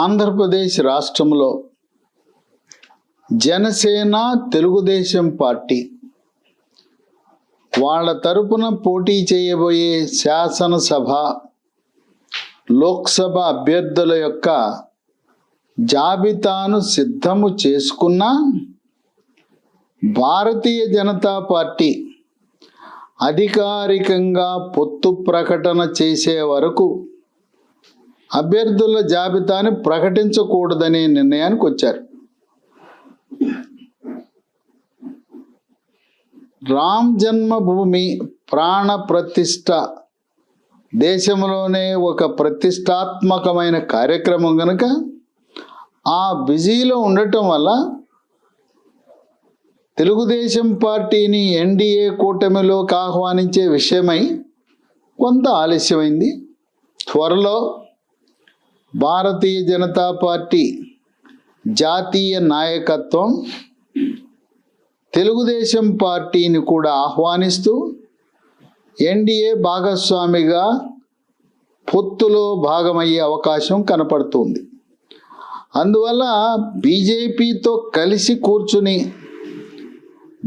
ఆంధ్రప్రదేశ్ రాష్ట్రంలో జనసేన తెలుగుదేశం పార్టీ వాళ్ళ తరపున పోటీ చేయబోయే శాసనసభ లోక్సభ అభ్యర్థుల యొక్క జాబితాను సిద్ధము చేసుకున్న భారతీయ జనతా పార్టీ అధికారికంగా పొత్తు ప్రకటన చేసే వరకు అభ్యర్థుల జాబితాని ప్రకటించకూడదనే నిర్ణయానికి వచ్చారు. రామ్ జన్మభూమి ప్రాణ ప్రతిష్ఠ దేశంలోనే ఒక ప్రతిష్టాత్మకమైన కార్యక్రమం కనుక ఆ బిజీలో ఉండటం వల్ల తెలుగుదేశం పార్టీని ఎన్డీఏ కూటమిలోకి ఆహ్వానించే విషయమై కొంత ఆలస్యమైంది. త్వరలో భారతీయ జనతా పార్టీ జాతీయ నాయకత్వం తెలుగుదేశం పార్టీని కూడా ఆహ్వానిస్తూ ఎన్డీఏ భాగస్వామిగా పొత్తులో భాగమయ్యే అవకాశం కనపడుతుంది. అందువల్ల బీజేపీతో కలిసి కూర్చుని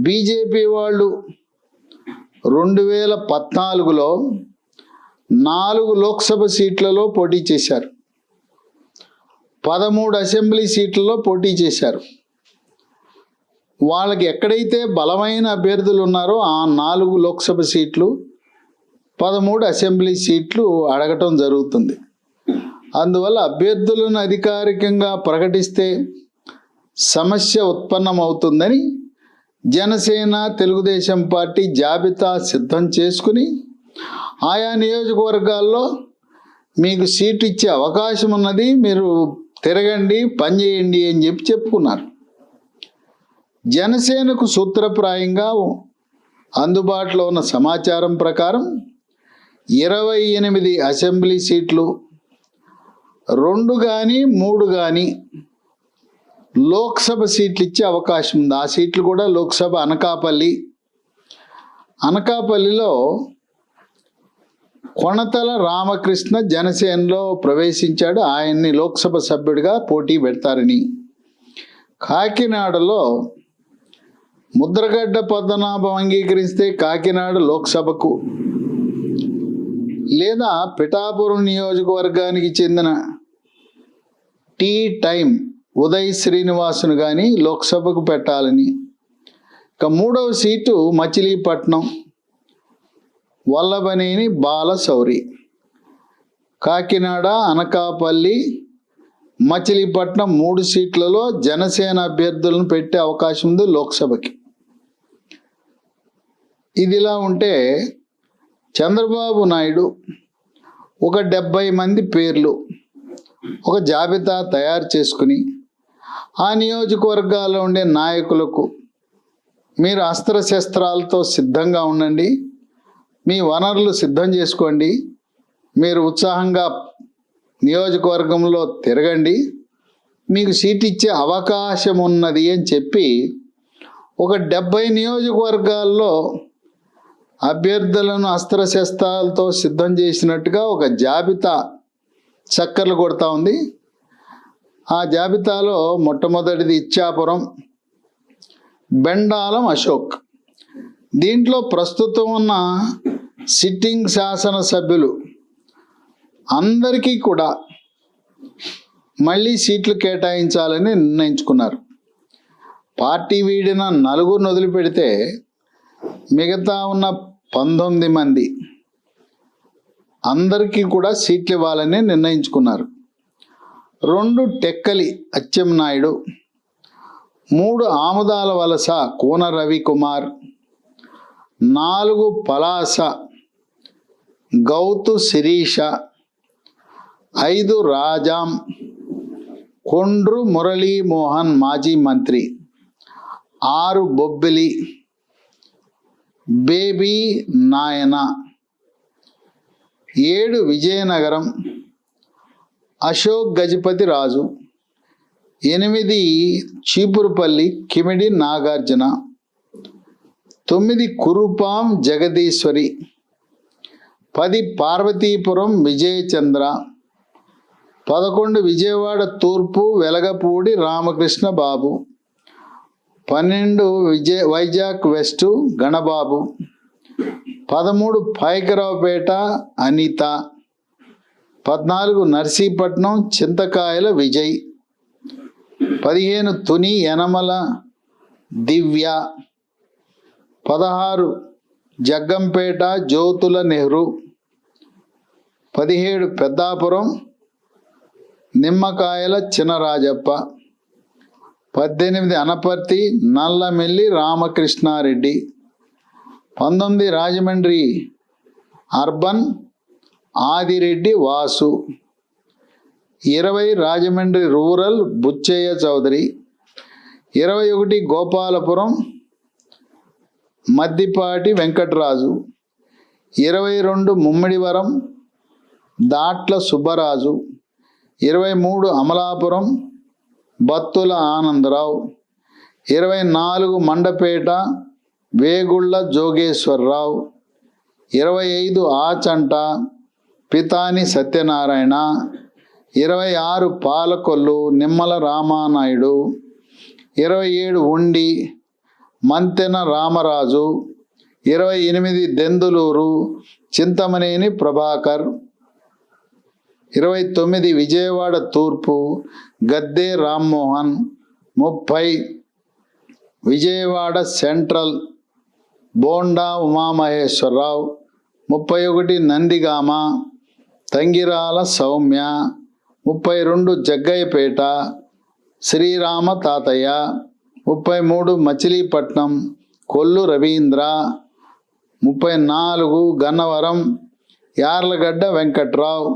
బీజేపీ వాళ్ళు 2014లో 4 లోక్సభ సీట్లలో పోటీ చేశారు, 13 అసెంబ్లీ సీట్లలో పోటీ చేశారు. వాళ్ళకి ఎక్కడైతే బలమైన అభ్యర్థులు ఉన్నారో ఆ 4 లోక్సభ సీట్లు 13 అసెంబ్లీ సీట్లు అడగటం జరుగుతుంది. అందువల్ల అభ్యర్థులను అధికారికంగా ప్రకటిస్తే సమస్య ఉత్పన్నమవుతుందని జనసేన తెలుగుదేశం పార్టీ జాబితా సిద్ధం చేసుకుని ఆయా నియోజకవర్గాల్లో మీకు సీటు ఇచ్చే అవకాశం ఉన్నది, మీరు తిరగండి, పనిచేయండి అని చెప్పుకున్నారు. జనసేనకు సూత్రప్రాయంగా అందుబాటులో ఉన్న సమాచారం ప్రకారం 28 అసెంబ్లీ సీట్లు, 2 కానీ 3 కానీ లోక్సభ సీట్లు ఇచ్చే అవకాశం ఉంది. ఆ సీట్లు కూడా లోక్సభ అనకాపల్లిలో కొణతల రామకృష్ణ జనసేనలో ప్రవేశించాడు. ఆయన్ని లోక్సభ సభ్యుడిగా పోటీ పెడతారని, కాకినాడలో ముద్రగడ్డ పద్మనాభం అంగీకరిస్తే కాకినాడ లోక్సభకు, లేదా పిఠాపురం నియోజకవర్గానికి చెందిన టీ టైం ఉదయ్ శ్రీనివాసును కానీ లోక్సభకు పెట్టాలని. ఇక 3వ సీటు మచిలీపట్నం వల్లభనేని బాలశౌరి. కాకినాడ, అనకాపల్లి, మచిలీపట్నం 3 సీట్లలో జనసేన అభ్యర్థులను పెట్టే అవకాశం ఉంది లోక్సభకి. ఇదిలా ఉంటే చంద్రబాబు నాయుడు ఒక 70 మంది పేర్లు ఒక జాబితా తయారు చేసుకుని ఆ నియోజకవర్గాల్లో ఉండే నాయకులకు మీరు అస్త్రశస్త్రాలతో సిద్ధంగా ఉండండి, మీ వనరులు సిద్ధం చేసుకోండి, మీరు ఉత్సాహంగా నియోజకవర్గంలో తిరగండి, మీకు సీట్ ఇచ్చే అవకాశం ఉన్నది అని చెప్పి ఒక 70 నియోజకవర్గాల్లో అభ్యర్థులను అస్త్రశస్త్రాలతో సిద్ధం చేసినట్టుగా ఒక జాబితా చక్కర్లు కొడతా ఉంది. ఆ జాబితాలో మొట్టమొదటిది ఇచ్చాపురం, బెండాలం అశోక్. దీంట్లో ప్రస్తుతం ఉన్న సిట్టింగ్ శాసనసభ్యులు అందరికీ కూడా మళ్ళీ సీట్లు కేటాయించాలని నిర్ణయించుకున్నారు. పార్టీ వీడిన 4 వదిలిపెడితే మిగతా ఉన్న 19 మంది అందరికీ కూడా సీట్లు ఇవ్వాలని నిర్ణయించుకున్నారు. 2 టెక్కలి అచ్చెన్నాయుడు, 3 ఆముదాల వలస కోన రవికుమార్, 4 పలాస గౌతు శిరీష, 5 రాజాం కొండ్రు మురళీమోహన్ మాజీ మంత్రి, 6 బొబ్బిలి బేబీ నాయన, 7 విజయనగరం అశోక్ గజపతి రాజు, 8 చీపురుపల్లి కిమిడి నాగార్జున, 9 కురుపాం జగదీశ్వరి, 10 పార్వతీపురం విజయచంద్ర, 11 విజయవాడ తూర్పు వెలగపూడి రామకృష్ణ బాబు. 12 వైజాగ్ వెస్ట్ గణబాబు. 13 పైకరావుపేట అనిత. 14 నర్సీపట్నం చింతకాయల విజయ్. 15 తుని యనమల దివ్య. 16 జగ్గంపేట జ్యోతుల నెహ్రూ. 17 పెద్దాపురం నిమ్మకాయల చినరాజప్ప. 18 అనపర్తి నల్లమెల్లి రామకృష్ణారెడ్డి. 19 రాజమండ్రి అర్బన్ ఆదిరెడ్డి వాసు. 20 రాజమండ్రి రూరల్ బుచ్చయ్య చౌదరి. 21 గోపాలపురం మద్దిపాటి వెంకటరాజు. 22 ముమ్మిడివరం దాట్ల సుబ్బరాజు. 23 అమలాపురం బత్తుల ఆనందరావు. 24 మండపేట వేగుళ్ళ జోగేశ్వరరావు. 25 ఆచంట పితాని సత్యనారాయణ. 26 పాలకొల్లు నిమ్మల రామానాయుడు. 27 ఉండి మంతెన రామరాజు. 28 దెందులూరు చింతమనేని ప్రభాకర్. 29 విజయవాడ తూర్పు గద్దే రామ్మోహన్. 30 విజయవాడ సెంట్రల్ బోండా ఉమామహేశ్వరరావు. 31 నందిగామ తంగిరాల సౌమ్య. 32 జగ్గయ్యపేట శ్రీరామ తాతయ్య. 33 మచిలీపట్నం కొల్లు రవీంద్ర. 34 గన్నవరం యార్లగడ్డ వెంకట్రావు.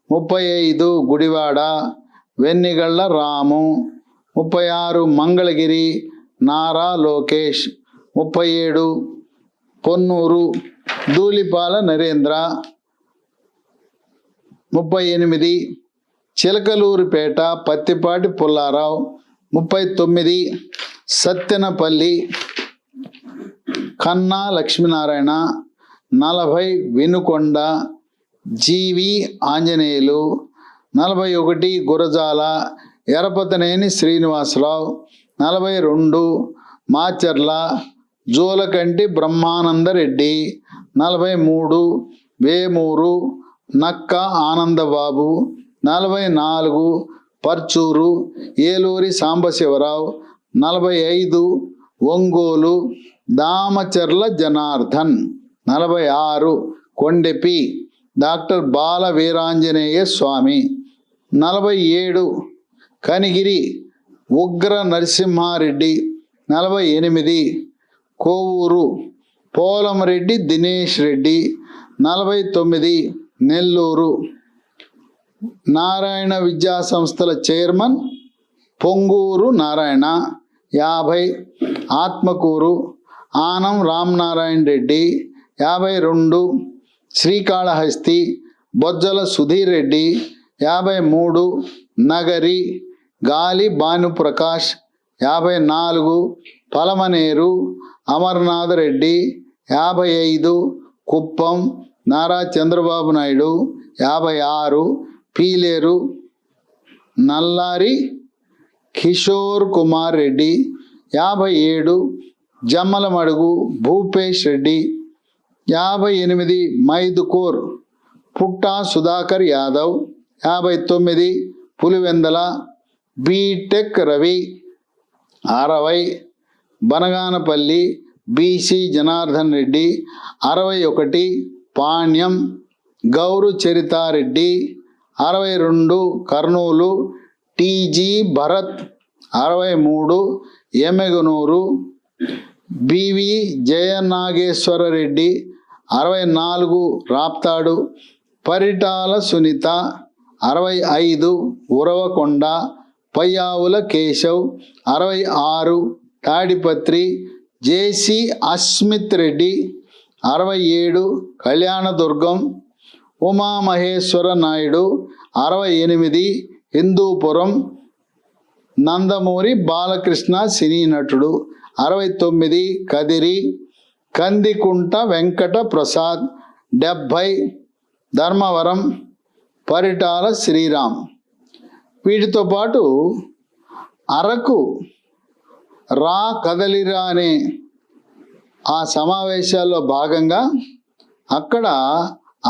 35 గుడివాడ వెన్నిగళ్ళ రాము. 36 మంగళగిరి నారా లోకేష్. 37 పొన్నూరు ధూళిపాల నరేంద్ర. 38 చిలకలూరిపేట పత్తిపాటి పుల్లారావు. 39 సత్తెనపల్లి కన్నా లక్ష్మీనారాయణ. 40 వినుకొండ జీవి ఆంజనేయులు. 41 గురజాల ఎరపతనేని శ్రీనివాసరావు. 42 మాచర్ల జోలకంటి బ్రహ్మానందరెడ్డి. 43 వేమూరు నక్క ఆనందబాబు. 44 పర్చూరు ఏలూరి సాంబశివరావు. 45 ఒంగోలు దామచర్ల జనార్దన్. 46 కొండెపి డాక్టర్ బాల వీరాంజనేయ స్వామి. 47 కనిగిరి ఉగ్ర నరసింహారెడ్డి. 48 కోవూరు పోలంరెడ్డి దినేష్ రెడ్డి. 49 నెల్లూరు నారాయణ విద్యా సంస్థల చైర్మన్ పొంగూరు నారాయణ. 50 ఆత్మకూరు ఆనం రామనారాయణ రెడ్డి. 52 శ్రీకాళహస్తి బొజ్జల సుధీర్ రెడ్డి. 53 నగరి గాలి భానుప్రకాష్. 54 పలమనేరు అమర్నాథ్ రెడ్డి. 55 కుప్పం నారా చంద్రబాబు నాయుడు. 56 పీలేరు నల్లారి కిషోర్ కుమార్ రెడ్డి. 57 జమ్మలమడుగు భూపేష్ రెడ్డి. 58 మైదుకూర్ పుట్టా Sudhakar Yadav. 59 Pulivendula BTech Ravi. 60 Banaganapalli BC Janardhan Reddy. 61 Panyam Gowru Charitha Reddy. 62 Kurnool TG Bharat. 63 Yemmiganur BV Jayanageswara Reddy. 64 Raptadu Paritala Sunitha. 65 Uravakonda Payyavula Keshav. 66 Tadipatri జేసి అస్మిత్ రెడ్డి. 67 కళ్యాణదుర్గం ఉమామహేశ్వర నాయుడు. 68 హిందూపురం నందమూరి బాలకృష్ణ సినీ నటుడు. 69 కదిరి కందికుంట వెంకట ప్రసాద్. 70 ధర్మవరం పరిటాల శ్రీరామ్. వీటితో పాటు అరకు రా కదలిరా అనే ఆ సమావేశాల్లో భాగంగా అక్కడ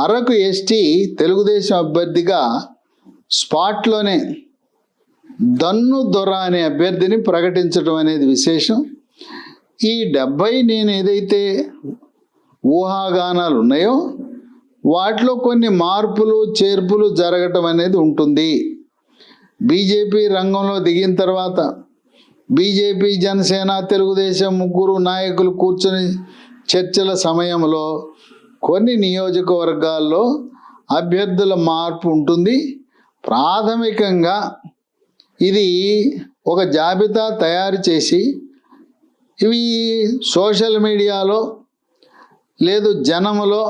అరకు ఎస్టీ తెలుగుదేశం అభ్యర్థిగా స్పాట్లోనే దన్ను దొర అనే అభ్యర్థిని ప్రకటించడం అనేది విశేషం. ఈ 70 నేను ఏదైతే ఊహాగానాలు ఉన్నాయో వాటిలో కొన్ని మార్పులు చేర్పులు జరగటం అనేది ఉంటుంది. బీజేపీ రంగంలో దిగిన తర్వాత బీజేపీ జనసేన తెలుగుదేశం ముగ్గురు నాయకులు కూర్చొని చర్చల సమయంలో కొన్ని నియోజకవర్గాల్లో అభ్యర్థుల మార్పు ఉంటుంది. ప్రాథమికంగా ఇది ఒక జాబితా తయారు చేసి ఇవి సోషల్ మీడియాలో లేదు జనములో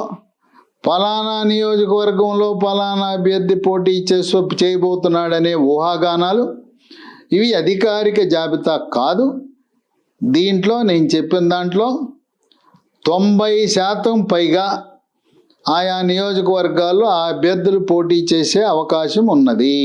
ఫలానా నియోజకవర్గంలో ఫలానా అభ్యర్థి పోటీ చేయబోతున్నాడనే ఊహాగానాలు ఇవి అధికారిక జాబితా కాదు. దీంట్లో నేను చెప్పిన దాంట్లో 90% పైగా ఆయా నియోజకవర్గాల్లో ఆ అభ్యర్థులు పోటీ చేసే అవకాశం ఉన్నది.